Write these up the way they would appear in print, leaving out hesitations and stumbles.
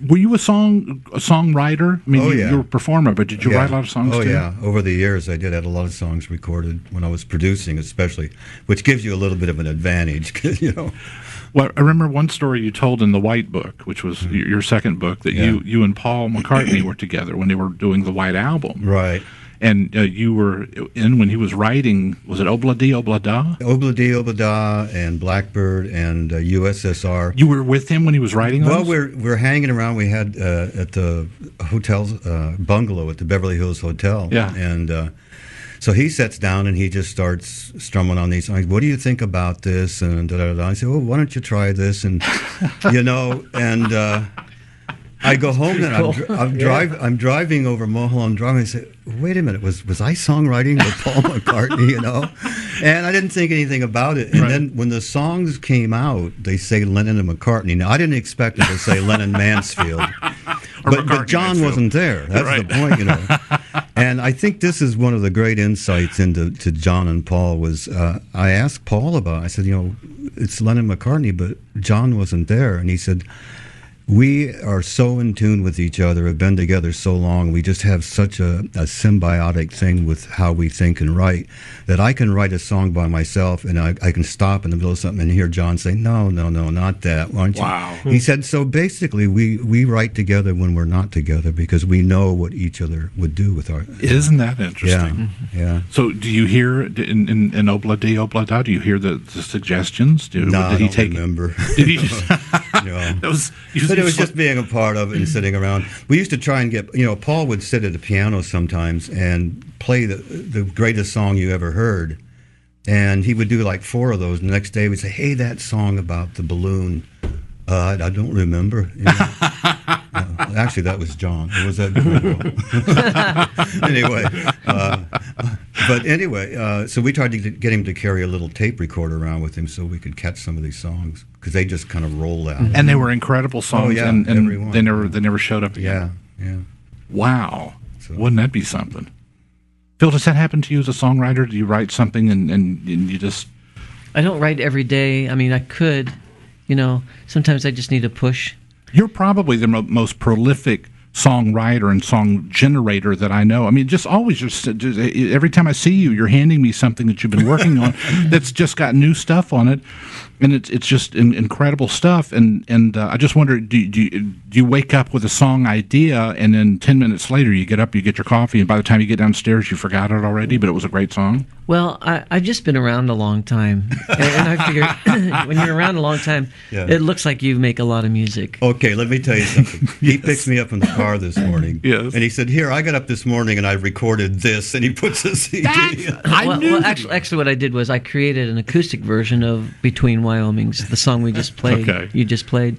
Were you a songwriter? I mean, Oh, yeah. you were a performer, but did you write a lot of songs too? Oh, yeah. Over the years, I did have a lot of songs recorded when I was producing, especially, which gives you a little bit of an advantage, 'cause, you know. Well, I remember one story you told in the White Book, which was your second book, that you and Paul McCartney were together when they were doing the White Album. Right. And you were in when he was writing, was it Obladi Oblada? Obladi Oblada and Blackbird and USSR. You were with him when he was writing those? Well, we're hanging around. We had at the hotel's bungalow at the Beverly Hills Hotel. Yeah. And so he sits down and he just starts strumming on these songs. What do you think about this? And da-da-da. I said, well, why don't you try this? And, you know, and I go home and I'm driving over Mulholland Drive and I say, wait a minute, was I songwriting with Paul McCartney, you know? And I didn't think anything about it. And then when the songs came out, they say Lennon and McCartney. Now, I didn't expect them to say Lennon Mansfield. But John wasn't there. That's the point, you know. And I think this is one of the great insights into John and Paul was I asked Paul about it. I said, you know, it's Lennon McCartney, but John wasn't there. And he said, we are so in tune with each other, have been together so long, we just have such a symbiotic thing with how we think and write, that I can write a song by myself and I can stop in the middle of something and hear John say, no, not that. Why don't you? Wow. He said, so basically we write together when we're not together because we know what each other would do with our... Isn't that interesting? Yeah. So do you hear in Obladi Oblada, do you hear the suggestions? No, I don't remember. Did he just... No. But it was just being a part of it and sitting around. We used to try and get, you know, Paul would sit at the piano sometimes and play the greatest song you ever heard. And he would do like 4 of those. And the next day we'd say, hey, that song about the balloon, I don't remember. You know? Actually, that was John. Or was that anyway, so we tried to get him to carry a little tape recorder around with him so we could catch some of these songs because they just kind of rolled out. And they were incredible songs. Oh, yeah, and everyone. they never showed up again. Yeah. Wow. So. Wouldn't that be something? Phil, does that happen to you as a songwriter? Do you write something and you just... I don't write every day. I mean, I could. You know, sometimes I just need a push. You're probably the most prolific songwriter and song generator that I know. I mean, just every time I see you, you're handing me something that you've been working on that's just got new stuff on it, and it's just incredible stuff. And I just wonder, do you wake up with a song idea, and then 10 minutes later you get up, you get your coffee, and by the time you get downstairs, you forgot it already, but it was a great song? Well, I've just been around a long time, and I figure when you're around a long time, it looks like you make a lot of music. Okay, let me tell you something. He picks me up in the car this morning, yes, and he said, "Here, I got up this morning and I recorded this," and he puts a CD. Actually, what I did was I created an acoustic version of Between Wyomings, the song we just played. Okay. You just played,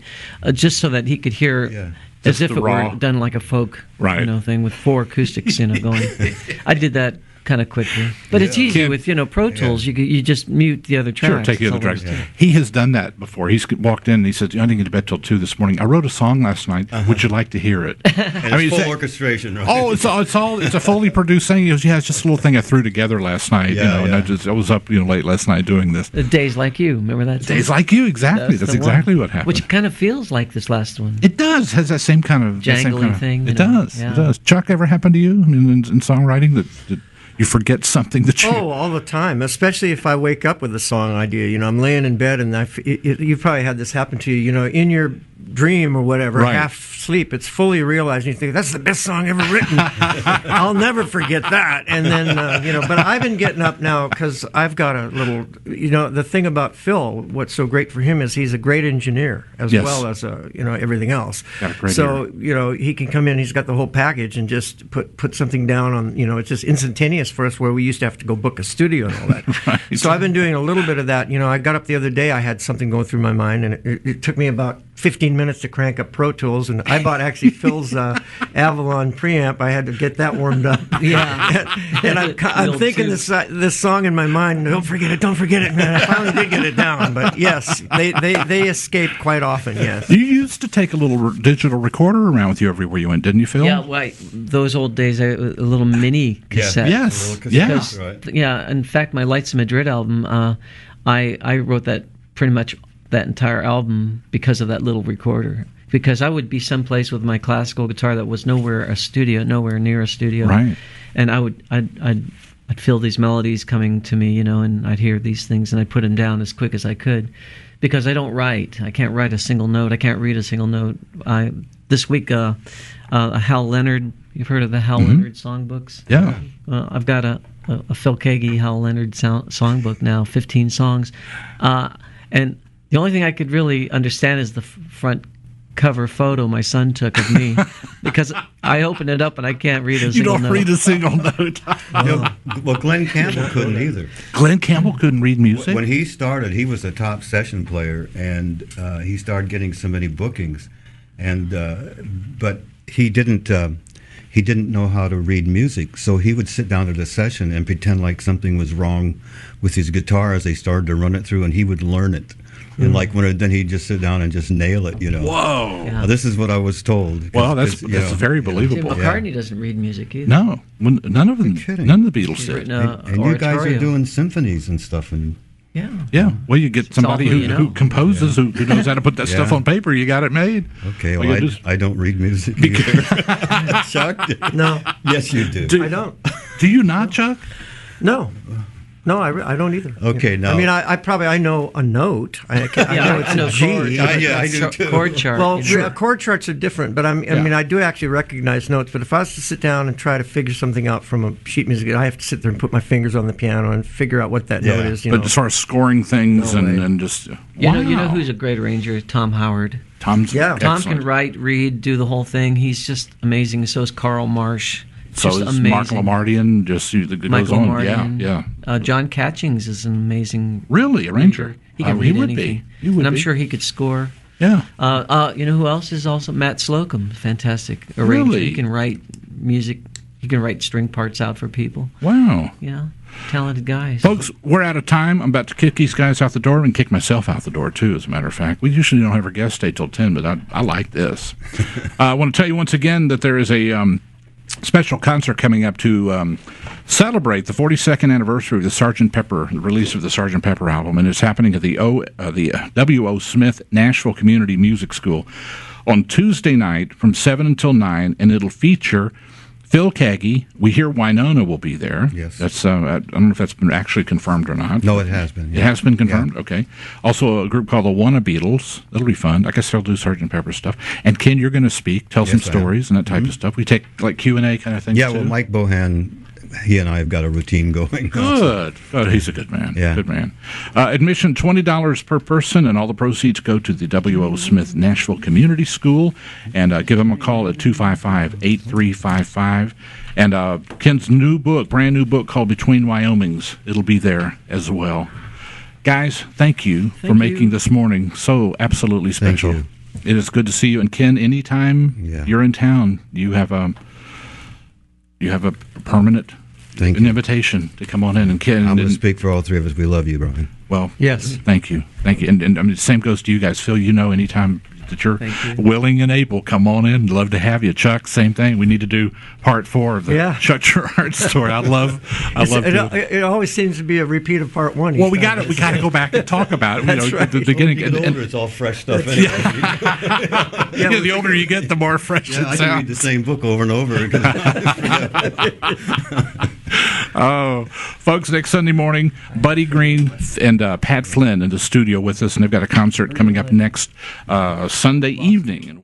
just so that he could hear. As if it were done like a folk thing with 4 acoustics, going. I did that kind of quickly, but it's easy with Pro Tools. You just mute the other tracks. Sure, take the other tracks. He has done that before. He's walked in and he said, "I didn't get to bed till 2 this morning. I wrote a song last night. Would you like to hear it?" And it's full orchestration, right? Oh, it's a fully produced thing. He goes, "Yeah, it's just a little thing I threw together last night." And I was up late last night doing this. Days Like You, remember that song? Days Like You, exactly. That's exactly what happened. Which kind of feels like this last one. It does. Has that same kind of jangly thing. It does. It does. Chuck, ever happened to you in songwriting that you forget something that you... Oh, all the time, especially if I wake up with a song idea. I'm laying in bed and you've probably had this happen to you, in your dream or whatever, half sleep, it's fully realized and you think, that's the best song ever written. I'll never forget that. And then, but I've been getting up now because I've got a little, the thing about Phil, what's so great for him is he's a great engineer as well as, everything else. So, he can come in, he's got the whole package and just put something down on, it's just instantaneous for us where we used to have to go book a studio and all that. So I've been doing a little bit of that. I got up the other day, I had something going through my mind and it took me about 15 minutes to crank up Pro Tools, and I bought actually Phil's Avalon preamp. I had to get that warmed up. And I'm thinking this song in my mind. Don't forget it, man. I finally did get it down, but yes, they escape quite often. Yes. You used to take a little digital recorder around with you everywhere you went, didn't you, Phil? Yeah, right. Those old days, a little mini cassette. Yes. Right. Yeah. In fact, my Lights of Madrid album, I wrote that pretty much that entire album because of that little recorder. because I would be someplace with my classical guitar that was nowhere near a studio, right? And I'd feel these melodies coming to me, and I'd hear these things, and I'd put them down as quick as I could, because I don't write. I can't write a single note. I can't read a single note. This week, Hal Leonard. You've heard of the Hal Leonard songbooks? Yeah. I've got a Phil Keaggy, Hal Leonard songbook now, 15 songs, and the only thing I could really understand is the front cover photo my son took of me, because I open it up and I can't read a single note. You don't read a single note. Well, Glenn Campbell couldn't either. Glenn Campbell couldn't read music? When he started, he was a top session player, and he started getting so many bookings, and but he didn't know how to read music, so he would sit down at a session and pretend like something was wrong with his guitar as they started to run it through, and he would learn it. And then he'd just sit down and just nail it, Whoa! Yeah. This is what I was told. Well, that's very believable. McCartney doesn't read music either. No, none of them. None of the Beatles did. And you guys are doing symphonies and stuff, and yeah. Well, you get somebody who composes, who knows how to put that stuff on paper. You got it made. Okay. Well, I don't read music either. Chuck? No. Yes, you do. I don't. Do you not, Chuck? No. No, I don't either. Okay, no. I mean, I know a note. I know it's a G. I do too. Chord chart. Well, chord charts are different, but I mean, I do actually recognize notes. But if I was to sit down and try to figure something out from a sheet music, I have to sit there and put my fingers on the piano and figure out what that note is. But as far as scoring things and just you know who's a great arranger? Tom Howard. Tom can write, read, do the whole thing. He's just amazing. So is Carl Marsh. So is Mark Lamardian, just goes on. Yeah. John Catchings is an amazing arranger. He can read anything. And I'm sure he could score. Yeah. You know who else is also? Matt Slocum, fantastic arranger. Really? He can write music. He can write string parts out for people. Wow. Yeah. Talented guys. Folks, we're out of time. I'm about to kick these guys out the door and kick myself out the door, too, as a matter of fact. We usually don't have our guests stay till 10, but I like this. I want to tell you once again that there is a special concert coming up to celebrate the 42nd anniversary of the release of the Sgt. Pepper album, and it's happening at the W.O. Smith Nashville Community Music School on Tuesday night from 7 until 9, and it'll feature Phil Keaggy. We hear Winona will be there. Yes. That's I don't know if that's been actually confirmed or not. No, it has been. Yeah. It has been confirmed? Yeah. Okay. Also, a group called the Wanna Beatles. That'll be fun. I guess they'll do Sgt. Pepper stuff. And Ken, you're going to speak, tell some stories and that type of stuff. We take like Q&A kind of thing. Yeah, well, Mike Bohan, he and I have got a routine going. Good. Oh, he's a good man. Yeah. Good man. Admission $20 per person, and all the proceeds go to the W.O. Smith Nashville Community School. And give them a call at 255-8355. And Ken's brand new book called Between Wyomings, it'll be there as well. Guys, thank you for making this morning so absolutely special. Thank you. It is good to see you. And Ken, anytime you're in town, you have a permanent invitation to come on in. And Ken, I'm going to speak for all three of us. We love you, Brian. Well, yes. Thank you. And I mean, the same goes to you guys. Phil, anytime that you're willing and able, come on in. Love to have you. Chuck, same thing. We need to do part 4 of the Chuck Girard story. I love it always seems to be a repeat of part 1. Well, we got to go back and talk about it. That's right. The beginning. When you get older, it's all fresh stuff anyway. The older you get, the more fresh it sounds. I can read the same book over and over. Oh, folks, next Sunday morning, Buddy Green and Pat Flynn in the studio with us, and they've got a concert coming up next Sunday evening.